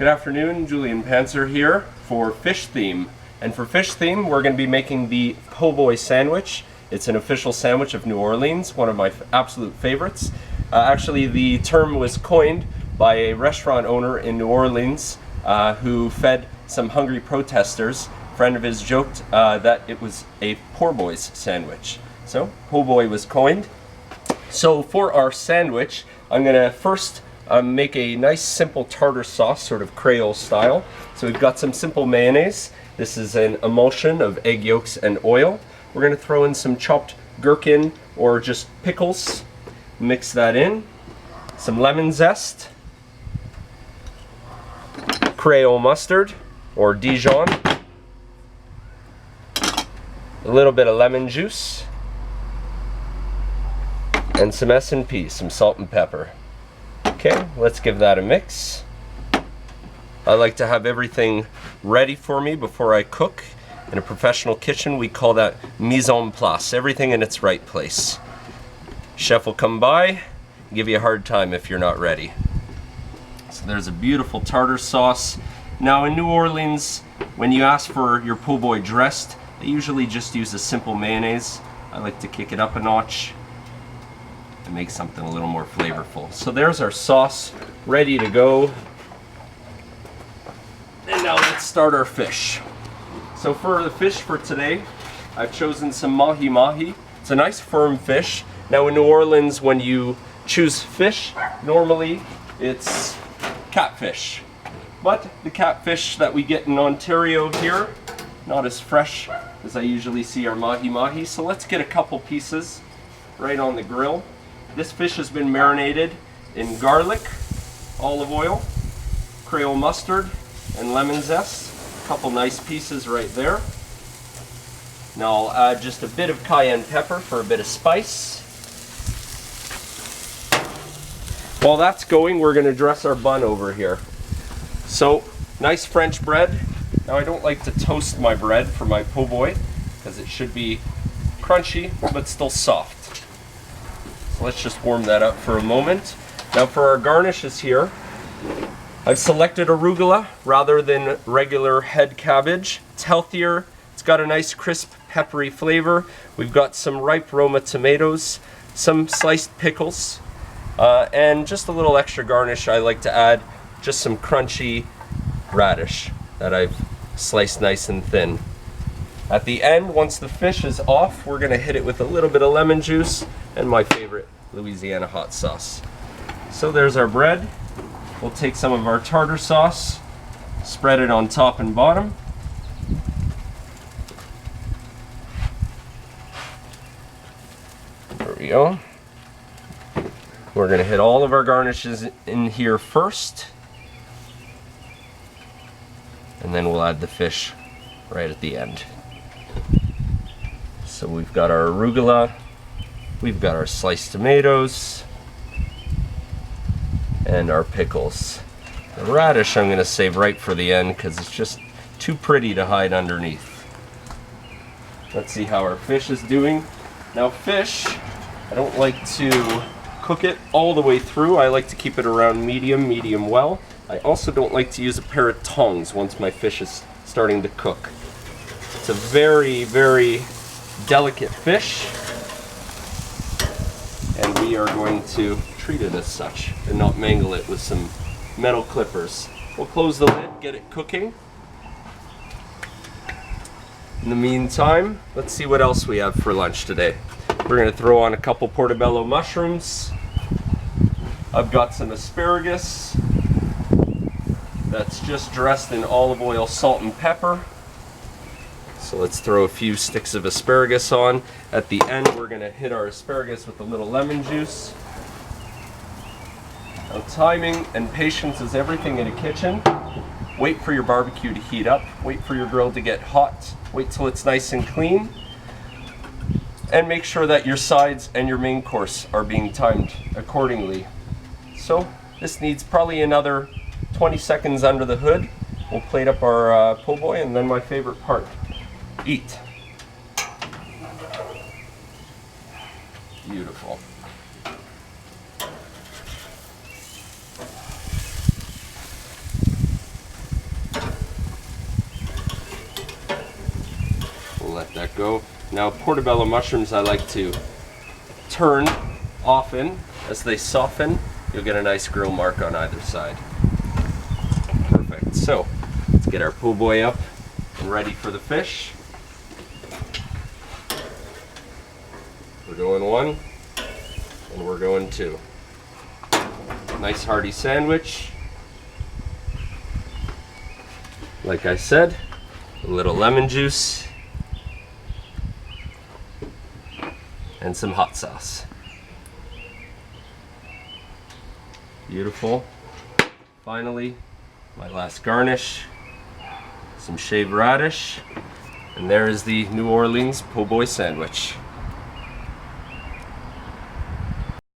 Good afternoon, Julian Panzer here for Fish Theme. And for Fish Theme, we're going to be making the po' boy sandwich. It's an official sandwich of New Orleans, one of my absolute favorites. Actually, the term was coined by a restaurant owner in New Orleans who fed some hungry protesters. A friend of his joked that it was a poor boy's sandwich. So, po' boy was coined. So for our sandwich, I'm going to first make a nice simple tartar sauce, sort of Creole style. So we've got some simple mayonnaise. This is an emulsion of egg yolks and oil. We're going to throw in some chopped gherkin or just pickles. Mix that in. Some lemon zest. Creole mustard or Dijon. A little bit of lemon juice. And some S&P, some salt and pepper. Okay, let's give that a mix. I like to have everything ready for me before I cook. In a professional kitchen, we call that mise en place, everything in its right place. Chef will come by, give you a hard time if you're not ready. So there's a beautiful tartar sauce. Now in New Orleans, when you ask for your po' boy dressed, they usually just use a simple mayonnaise. I like to kick it up a notch and make something a little more flavorful. So there's our sauce ready to go. And now let's start our fish. So for the fish for today, I've chosen some mahi-mahi. It's a nice firm fish. Now in New Orleans, when you choose fish, normally it's catfish. But the catfish that we get in Ontario here, not as fresh as I usually see our mahi-mahi. So let's get a couple pieces right on the grill. This fish has been marinated in garlic, olive oil, Creole mustard, and lemon zest. A couple nice pieces right there. Now I'll add just a bit of cayenne pepper for a bit of spice. While that's going, we're going to dress our bun over here. So, nice French bread. Now I don't like to toast my bread for my po' boy because it should be crunchy but still soft. So let's just warm that up for a moment. Now for our garnishes here, I've selected arugula rather than regular head cabbage. It's healthier, it's got a nice crisp peppery flavor. We've got some ripe Roma tomatoes, some sliced pickles, and just a little extra garnish I like to add, just some crunchy radish that I've sliced nice and thin. At the end, once the fish is off, we're going to hit it with a little bit of lemon juice and my favorite Louisiana hot sauce. So there's our bread. We'll take some of our tartar sauce, spread it on top and bottom. There we go. We're going to hit all of our garnishes in here first. And then we'll add the fish right at the end. So we've got our arugula, we've got our sliced tomatoes, and our pickles. The radish I'm going to save right for the end because it's just too pretty to hide underneath. Let's see how our fish is doing. Now fish, I don't like to cook it all the way through. I like to keep it around medium well. I also don't like to use a pair of tongs once my fish is starting to cook. It's a very, very delicate fish, and we are going to treat it as such and not mangle it with some metal clippers. We'll close the lid, get it cooking. In the meantime, let's see what else we have for lunch today. We're going to throw on a couple portobello mushrooms. I've got some asparagus that's just dressed in olive oil, salt, and pepper. So let's throw a few sticks of asparagus on. At the end, we're going to hit our asparagus with a little lemon juice. Now, timing and patience is everything in a kitchen. Wait for your barbecue to heat up. Wait for your grill to get hot. Wait till it's nice and clean. And make sure that your sides and your main course are being timed accordingly. So this needs probably another 20 seconds under the hood. We'll plate up our po' boy, and then my favorite part, eat. Beautiful. go. Now portobello mushrooms I like to turn often. As they soften, you'll get a nice grill mark on either side. Perfect. So let's get our po' boy up and ready for the fish. We're going 1 and we're going 2. Nice hearty sandwich. Like I said, a little lemon juice and some hot sauce. Beautiful. Finally, my last garnish, some shaved radish, and there is the New Orleans po' boy sandwich.